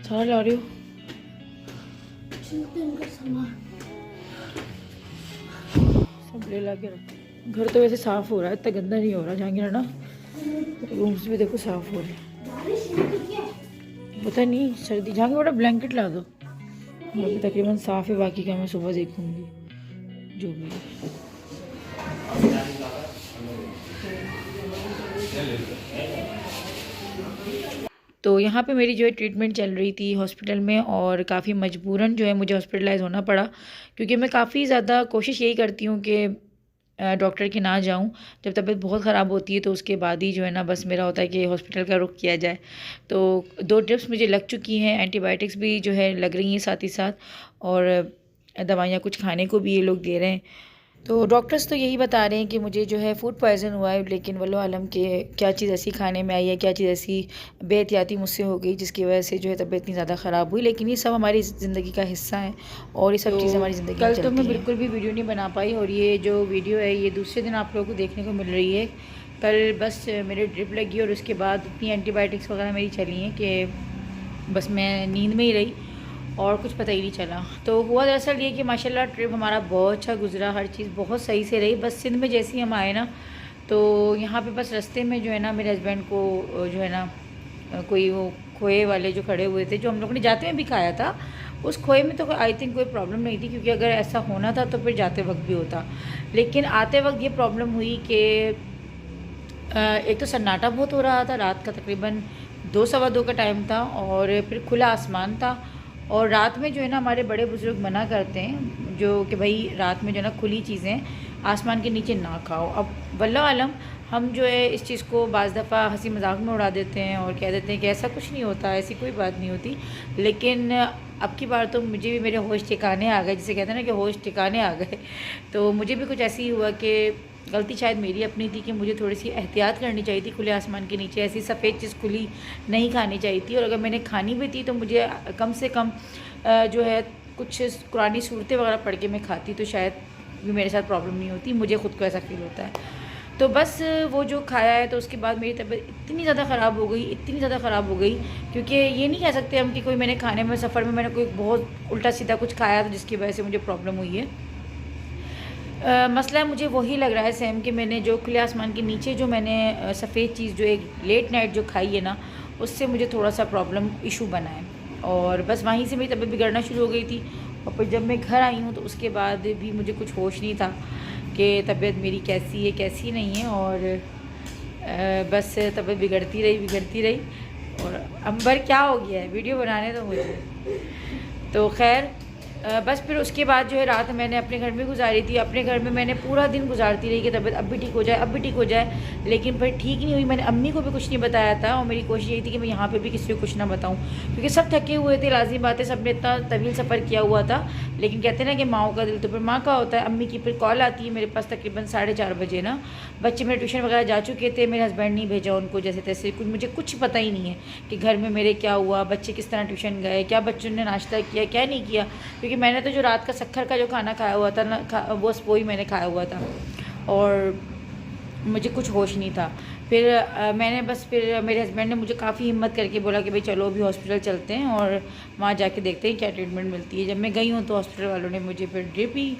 सारा ला रही हो? सब ले ला के रखो। घर तो वैसे साफ़ हो रहा है, इतना गंदा नहीं हो रहा जहांगीर ना। रूम्स भी देखो साफ़ हो रहे हैं। पता नहीं सर्दी। जहांगीर बड़ा ब्लैंकेट ला दो। अभी तकरीबन साफ़ है, बाकी का मैं सुबह देखूंगी जो भी है। तो यहाँ पे मेरी जो है ट्रीटमेंट चल रही थी हॉस्पिटल में, और काफ़ी मजबूरन जो है मुझे हॉस्पिटलाइज़ होना पड़ा, क्योंकि मैं काफ़ी ज़्यादा कोशिश यही करती हूँ कि डॉक्टर के ना जाऊँ। जब तबीयत बहुत ख़राब होती है तो उसके बाद ही जो है ना बस मेरा होता है कि हॉस्पिटल का रुख किया जाए। तो 2 ड्रिप्स मुझे लग चुकी हैं, एंटीबायोटिक्स भी जो है लग रही हैं साथ ही साथ, और दवाइयाँ कुछ खाने को भी ये लोग दे रहे हैं। तो डॉक्टर्स तो यही बता रहे हैं कि मुझे जो है फूड पॉइज़न हुआ है, लेकिन वल्लाह आलम के क्या चीज़ ऐसी खाने में आई है, क्या चीज़ ऐसी बेहतियाती मुझसे हो गई जिसकी वजह से जो है तबीयत इतनी ज़्यादा ख़राब हुई। लेकिन ये सब हमारी ज़िंदगी का हिस्सा है और ये सब चीज़ें हमारी ज़िंदगी में चलती हैं। कल तो मैं बिल्कुल भी वीडियो नहीं बना पाई, और ये जो वीडियो है ये दूसरे दिन आप लोगों को देखने को मिल रही है। कल बस मेरे ड्रिप लगी और उसके बाद इतनी एंटीबायोटिक्स वगैरह मेरी चली हैं कि बस मैं नींद में ही रही और कुछ पता ही नहीं चला। तो हुआ दरअसल ये कि माशाल्लाह ट्रिप हमारा बहुत अच्छा गुजरा, हर चीज़ बहुत सही से रही। बस सिंध में जैसे ही हम आए ना, तो यहाँ पे बस रास्ते में जो है ना मेरे हस्बैंड को जो है ना कोई वो खोए वाले जो खड़े हुए थे, जो हम लोग ने जाते में भी खाया था, उस खोए में तो आई थिंक कोई प्रॉब्लम नहीं थी, क्योंकि अगर ऐसा होना था तो फिर जाते वक्त भी होता। लेकिन आते वक्त ये प्रॉब्लम हुई कि एक तो सन्नाटा बहुत हो रहा था, रात का तकरीबन 2 सवा 2 का टाइम था, और फिर खुला आसमान था। और रात में जो है ना हमारे बड़े बुज़ुर्ग मना करते हैं जो कि भाई रात में जो है ना खुली चीज़ें आसमान के नीचे ना खाओ। अब वल्लाह आलम हम जो है इस चीज़ को बाज़ दफ़ा हंसी मजाक में उड़ा देते हैं और कह देते हैं कि ऐसा कुछ नहीं होता, ऐसी कोई बात नहीं होती। लेकिन अब की बार तो मुझे भी मेरे होश ठिकाने आ गए, जिसे कहते हैं ना कि होश ठिकाने आ गए। तो मुझे भी कुछ ऐसे ही हुआ कि गलती शायद मेरी अपनी थी कि मुझे थोड़ी सी एहतियात करनी चाहिए थी। खुले आसमान के नीचे ऐसी सफ़ेद चीज़ खुली नहीं खानी चाहिए थी, और अगर मैंने खानी भी थी तो मुझे कम से कम जो है कुछ कुरानी सूरतें वगैरह पढ़ के मैं खाती तो शायद भी मेरे साथ प्रॉब्लम नहीं होती। मुझे ख़ुद को ऐसा फील होता है। तो बस वो जो खाया है तो उसके बाद मेरी तबीयत इतनी ज़्यादा ख़राब हो गई, इतनी ज़्यादा ख़राब हो गई, क्योंकि ये नहीं कह सकते हम कि कोई मैंने खाने में सफ़र में मैंने कोई बहुत उल्टा सीधा कुछ खाया तो जिसकी वजह से मुझे प्रॉब्लम हुई है। मसला मुझे वही लग रहा है सेम कि मैंने जो खुले आसमान के नीचे जो मैंने सफ़ेद चीज़ जो एक लेट नाइट जो खाई है ना, उससे मुझे थोड़ा सा प्रॉब्लम इशू बना है, और बस वहीं से मेरी तबीयत बिगड़ना शुरू हो गई थी। और फिर जब मैं घर आई हूँ तो उसके बाद भी मुझे कुछ होश नहीं था कि तबीयत मेरी कैसी है कैसी नहीं है, और बस तबीयत बिगड़ती रही। और अंबर क्या हो गया है, वीडियो बनाने तो मुझे तो खैर बस फिर उसके बाद जो है रात मैंने अपने घर में गुजारी थी। अपने घर में मैंने पूरा दिन गुजारती रही कि तबीयत अब भी ठीक हो जाए, अब भी ठीक हो जाए, लेकिन फिर ठीक नहीं हुई। मैंने अम्मी को भी कुछ नहीं बताया था, और मेरी कोशिश यही थी कि मैं यहाँ पे भी किसी को कुछ ना बताऊँ, क्योंकि सब थके हुए थे। लाजिमी बात है, सब ने इतना तवील सफ़र किया हुआ था। लेकिन कहते हैं ना कि माओ का दिल तो फिर माँ का होता है। अम्मी की फिर कॉल आती है मेरे पास तकरीबन 4:30 बजे ना। बच्चे मेरे ट्यूशन वगैरह जा चुके थे, मेरे हस्बैंड नहीं भेजा उनको जैसे तैसे, मुझे कुछ पता ही नहीं है कि घर में मेरे क्या हुआ, बच्चे किस तरह ट्यूशन गए, क्या बच्चों ने नाश्ता किया क्या नहीं किया, क्योंकि मैंने तो जो रात का शक्कर का जो खाना खाया हुआ था ना, वो ही मैंने खाया हुआ था, और मुझे कुछ होश नहीं था। फिर मैंने बस फिर मेरे हस्बैंड ने मुझे काफ़ी हिम्मत करके बोला कि भाई चलो अभी हॉस्पिटल चलते हैं और वहाँ जाके देखते हैं क्या ट्रीटमेंट मिलती है। जब मैं गई हूँ तो हॉस्पिटल वालों ने मुझे फिर ड्रिप ही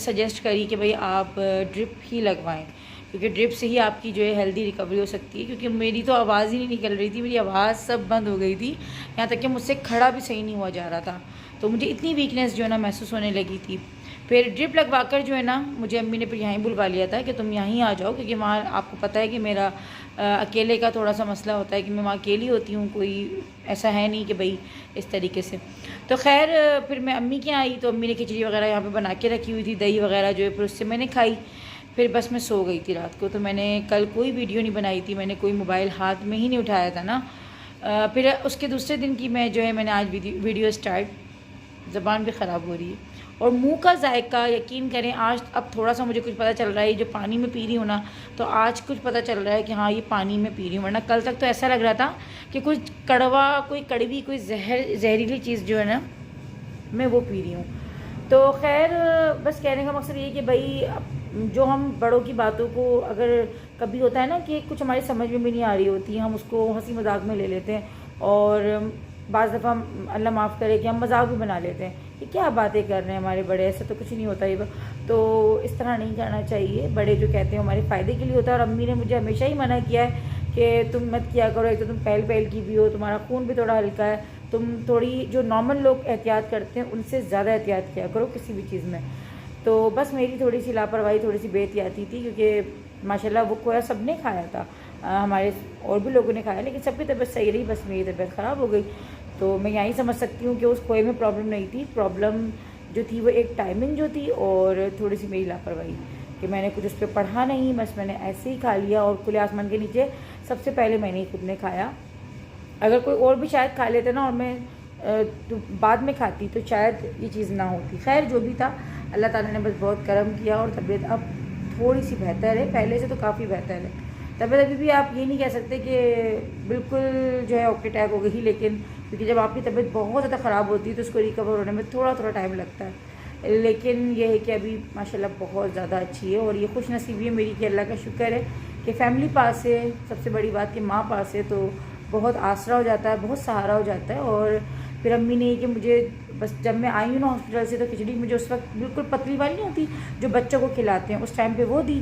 सजेस्ट करी कि भाई आप ड्रिप ही लगवाएं, क्योंकि ड्रिप से ही आपकी जो है हेल्दी रिकवरी हो सकती है। क्योंकि मेरी तो आवाज़ ही नहीं निकल रही थी, मेरी आवाज़ सब बंद हो गई थी, यहाँ तक कि मुझसे खड़ा भी सही नहीं हुआ जा रहा था। तो मुझे इतनी वीकनेस जो है ना महसूस होने लगी थी। फिर ड्रिप लगवाकर जो है ना मुझे अम्मी ने फिर यहीं बुलवा लिया था कि तुम यहीं आ जाओ, क्योंकि वहाँ आपको पता है कि मेरा अकेले का थोड़ा सा मसला होता है कि मैं वहाँ अकेली होती हूँ, कोई ऐसा है नहीं कि भाई इस तरीके से। तो खैर फिर मैं अम्मी के यहाँ आई तो अम्मी ने खिचड़ी वगैरह यहाँ पे बना के रखी हुई थी, दही वगैरह जो है, फिर उससे मैंने खाई। फिर बस मैं सो गई थी रात को। तो मैंने कल कोई वीडियो नहीं बनाई थी, मैंने कोई मोबाइल हाथ में ही नहीं उठाया था ना। फिर उसके दूसरे दिन की मैं जो है मैंने आज वीडियो स्टार्ट, ज़बान भी ख़राब हो रही है और मुंह का जायका यकीन करें आज अब थोड़ा सा मुझे कुछ पता चल रहा है। जो पानी में पी रही हूँ ना, तो आज कुछ पता चल रहा है कि हाँ ये पानी में पी रही हूँ, वरना कल तक तो ऐसा लग रहा था कि कुछ कड़वा, कोई कड़वी, कोई जहरीली चीज़ जो है ना मैं वो पी रही हूँ। तो खैर बस कहने का मकसद ये कि भाई जो हम बड़ों की बातों को अगर कभी होता है ना कि कुछ हमारी समझ में भी नहीं आ रही होती, हम उसको हंसी मजाक में ले लेते हैं और बाज़ दफ़ा अल्लाह माफ़ करे कि हम मजाक भी बना लेते हैं कि क्या बातें कर रहे हैं हमारे बड़े, ऐसा तो कुछ नहीं होता ये। तो इस तरह नहीं करना चाहिए। बड़े जो कहते हैं हमारे फ़ायदे के लिए होता है। और अम्मी ने मुझे हमेशा ही मना किया है कि तुम मत किया करो, एक तो तुम पहल पहल की भी हो, तुम्हारा खून भी थोड़ा हल्का है, तुम थोड़ी जो नॉर्मल लोग एहतियात करते हैं उनसे ज़्यादा एहतियात किया करो किसी भी चीज़ में। तो बस मेरी थोड़ी सी लापरवाही, थोड़ी सी बेहतियाती थी, क्योंकि माशाल्लाह वो खोया सब ने खाया था, हमारे और भी लोगों ने खाया, लेकिन सबकी तबीयत सही रही, बस मेरी तबीयत ख़राब हो गई। तो मैं यहीं समझ सकती हूँ कि उस खोए में प्रॉब्लम नहीं थी, प्रॉब्लम जो थी वो एक टाइमिंग जो थी और थोड़ी सी मेरी लापरवाही कि मैंने कुछ उस पर पढ़ा नहीं, बस मैंने ऐसे ही खा लिया। और खुले आसमान के नीचे सबसे पहले मैंने ही खुद ने खाया। अगर कोई और भी शायद खा लेते ना और मैं तो बाद में खाती तो शायद ये चीज़ ना होती। खैर जो भी था, अल्लाह ताला ने बस बहुत करम किया और तबीयत अब थोड़ी सी बेहतर है, पहले से तो काफ़ी बेहतर है तबीयत। अभी भी आप ये नहीं कह सकते कि बिल्कुल जो है ओके टैक हो गई, लेकिन क्योंकि जब आपकी तबीयत बहुत ज़्यादा ख़राब होती है तो उसको रिकवर होने में थोड़ा थोड़ा टाइम लगता है। लेकिन ये है कि अभी माशाल्लाह बहुत ज़्यादा अच्छी है। और ये खुश नसीबी है मेरी कि अल्लाह का शुक्र है कि फ़ैमिली पास है, सबसे बड़ी बात कि माँ पास है, तो बहुत आसरा हो जाता है, बहुत सहारा हो जाता है। और फिर अम्मी ने कि मुझे बस जब मैं आई हूँ ना हॉस्पिटल से, तो खिचड़ी मुझे उस वक्त बिल्कुल पतली वाली नहीं होती जो बच्चों को खिलाते हैं, उस टाइम पे वो दी।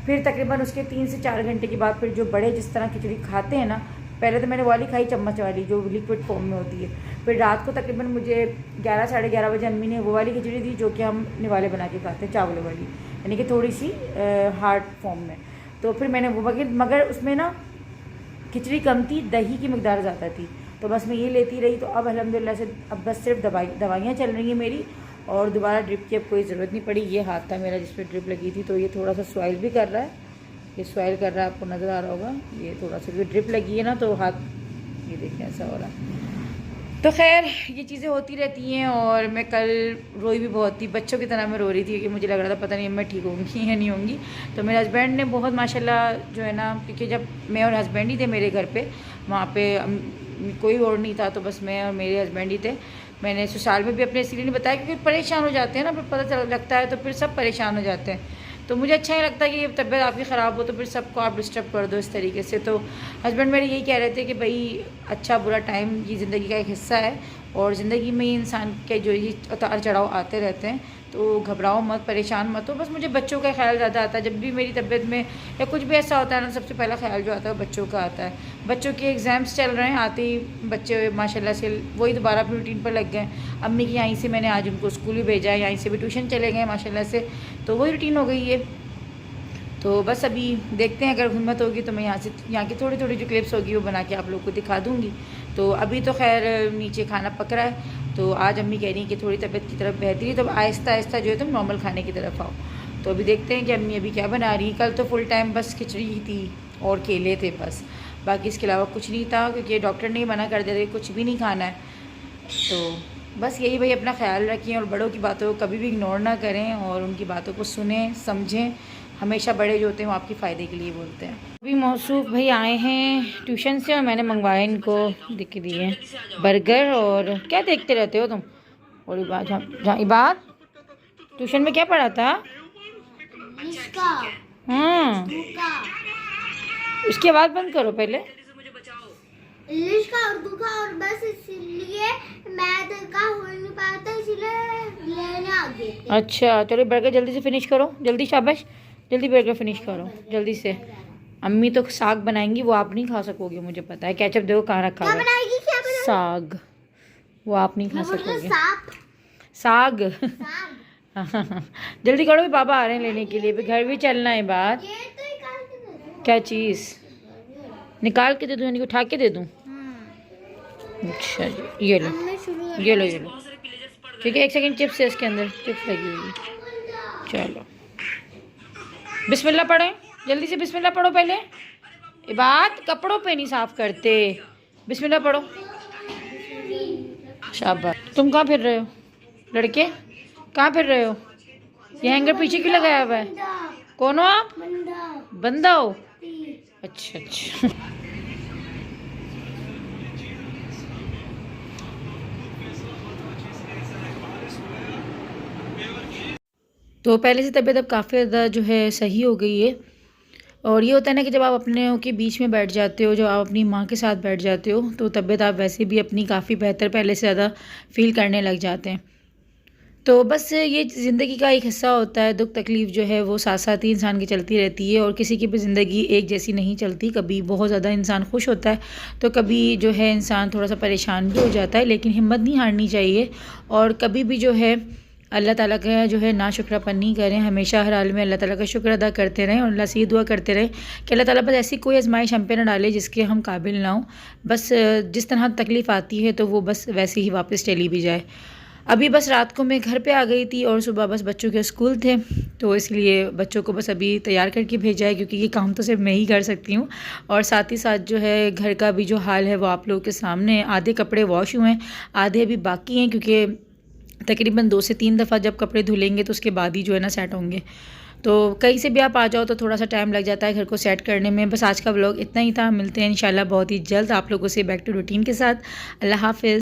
फिर तकरीबन उसके 3 से 4 घंटे के बाद फिर जो बड़े जिस तरह खिचड़ी खाते हैं ना, पहले तो मैंने वाली खाई चम्मच वाली जो लिक्विड फॉर्म में होती है। फिर रात को तकरीबन मुझे 11 साढ़े 11 बजे अम्मी ने वो वाली खिचड़ी दी जो कि हम निवाले बना के खाते हैं, चावलों वाली, यानी कि थोड़ी सी हार्ड फॉर्म में। तो फिर मैंने वो मगर उसमें ना खिचड़ी कम थी, दही की मकदार ज़्यादा थी, तो बस मैं ये लेती रही। तो अब अल्हम्दुलिल्लाह से अब बस सिर्फ दवाइयाँ चल रही हैं मेरी, और दोबारा ड्रिप की अब कोई ज़रूरत नहीं पड़ी। ये हाथ था मेरा जिस पर ड्रिप लगी थी, तो ये थोड़ा सा स्वाइल भी कर रहा है, ये स्वाइल कर रहा है, आपको नज़र आ रहा होगा ये थोड़ा सा, क्योंकि ड्रिप लगी है ना तो हाथ ये देखें ऐसा हो रहा है। तो खैर ये चीज़ें होती रहती हैं। और मैं कल रोई भी बहुत थी, बच्चों की तरह मैं रो रही थी, क्योंकि मुझे लग रहा था पता नहीं मैं ठीक होंगी या नहीं होंगी। तो मेरे हस्बैंड ने बहुत माशाल्लाह जो है ना, क्योंकि जब मैं और हस्बैंड ही थे मेरे घर पे, वहाँ पे कोई और नहीं था, तो बस मैं और मेरे हस्बैंड ही थे। मैंने ससुराल में भी अपने इसलिए नहीं बताया क्योंकि परेशान हो जाते हैं ना, फिर पता लगता है तो फिर सब परेशान हो जाते हैं। तो मुझे अच्छा नहीं लगता कि तबीयत आपकी ख़राब हो तो फिर सबको आप डिस्टर्ब कर दो इस तरीके से। तो हस्बैंड मेरे यही कह रहे थे कि भाई अच्छा बुरा टाइम ये ज़िंदगी का एक हिस्सा है, और ज़िंदगी में इंसान के जो ये उतार चढ़ाव आते रहते हैं, तो घबराओ मत, परेशान मत हो। बस मुझे बच्चों का ख्याल ज़्यादा आता है, जब भी मेरी तबीयत में या कुछ भी ऐसा होता है ना, सबसे पहला ख्याल जो आता है वो बच्चों का आता है। बच्चों के एग्ज़ाम्स चल रहे हैं, आते ही बच्चे माशाल्लाह से वही दोबारा अपनी रूटीन पर लग गए। अम्मी की यहीं से मैंने आज उनको स्कूल भी भेजा है, यहीं से भी ट्यूशन चले गए माशाल्लाह से, तो वही रूटीन हो गई है। तो बस अभी देखते हैं, अगर हिम्मत होगी तो मैं यहाँ की थोड़ी थोड़ी जो क्लिप्स होगी वो बना के आप लोग को दिखा दूँगी। तो अभी तो खैर नीचे खाना पक रहा है, तो आज अम्मी कह रही हैं कि थोड़ी तबीयत की तरफ बेहतरी, तो आहिस्ता आहिस्ता जो है तुम नॉर्मल खाने की तरफ आओ। तो अभी देखते हैं कि अम्मी अभी क्या बना रही। कल तो फुल टाइम बस खिचड़ी ही थी और केले थे बस, बाकी इसके अलावा कुछ नहीं था, क्योंकि डॉक्टर ने मना कर दिया था कि कुछ भी नहीं खाना है। तो बस यही भाई, अपना ख्याल रखें और बड़ों की बातों को कभी भी इग्नोर ना करें, और उनकी बातों को सुनें समझें। हमेशा बड़े जो होते हैं वो आपके फ़ायदे के लिए बोलते हैं। अभी मौसूफ भाई आए हैं ट्यूशन से, और मैंने मंगवाए इनको दिख दिए बर्गर। और क्या देखते रहते हो तुम? और इबाद ट्यूशन में क्या पढ़ा था? हाँ, उसकी आवाज़ बंद करो पहले। इंग्लिश का, उर्दू का, और बस इसलिए मैथ का हो नहीं पाता, इसलिए लेने आ गए। अच्छा चलो बर्गर जल्दी से फिनिश करो, जल्दी, शाबाश, जल्दी बर्गर फिनिश करो जल्दी से। अम्मी तो साग बनाएंगी, वो आप नहीं खा सकोगे, मुझे पता है। केचप देखो कहाँ रखा हुआ है, साग, वो आप नहीं खा सकोगे। साग जल्दी करो, भी बाबा आ रहे हैं लेने के लिए, भी घर भी चलना है। बात क्या चीज़ निकाल के दे दूँ, यानी उठा के दे दूँ? अच्छा जी, ये लो ये लो ये लो, ठीक है। 1 सेकंड, चिप्स है इसके अंदर, चिप्स लगी हुई है। चलो बिस्मिल्लाह पढ़ें, जल्दी से बिस्मिल्लाह पढ़ो पहले। ये बात कपड़ों पे नहीं साफ करते, बिस्मिल्लाह पढ़ो। शाबाश। तुम कहाँ फिर रहे हो लड़के, कहाँ फिर रहे हो? ये हैंगर पीछे क्यों लगाया हुआ है? कौन हो आप? बंदा हो? अच्छा अच्छा। तो पहले से तबीयत अब काफ़ी ज़्यादा जो है सही हो गई है। और ये होता है ना कि जब आप अपने के बीच में बैठ जाते हो, जब आप अपनी माँ के साथ बैठ जाते हो, तो तबीयत आप वैसे भी अपनी काफ़ी बेहतर पहले से ज़्यादा फ़ील करने लग जाते हैं। तो बस ये ज़िंदगी का एक हिस्सा होता है, दुख तकलीफ़ जो है वो साथ साथ ही इंसान की चलती रहती है और किसी की भी ज़िंदगी एक जैसी नहीं चलती। कभी बहुत ज़्यादा इंसान खुश होता है तो कभी जो है इंसान थोड़ा सा परेशान भी हो जाता है, लेकिन हिम्मत नहीं हारनी चाहिए और कभी भी जो है अल्लाह ताला का जो है नाशुक्रापन नहीं करें। हमेशा हर हाल में अल्लाह ताला का शुक्र अदा करते रहें और अल्लाह से ये दुआ करते रहें कि अल्लाह ताला बस ऐसी कोई आजमाइश हम पे ना डाले जिसके हम काबिल ना हों। बस जिस तरह तकलीफ़ आती है तो वो बस वैसे ही वापस चली भी जाए। अभी बस रात को मैं घर पे आ गई थी और सुबह बस बच्चों के स्कूल थे, तो इसलिए बच्चों को बस अभी तैयार करके भेजा है, क्योंकि ये काम तो सिर्फ मैं ही कर सकती हूँ। और साथ ही साथ जो है घर का भी जो हाल है वो आप लोगों के सामने है। आधे कपड़े वॉश हुए हैं, आधे अभी बाकी हैं, क्योंकि तकरीबन 2 से 3 दफ़ा जब कपड़े धुलेंगे तो उसके बाद ही जो है ना सेट होंगे। तो कहीं से भी आप आ जाओ तो थोड़ा सा टाइम लग जाता है घर को सेट करने में। बस आज का व्लॉग इतना ही था। मिलते हैं इंशाल्लाह बहुत ही जल्द आप लोगों से बैक टू रूटीन के साथ। अल्लाह हाफ़िज़।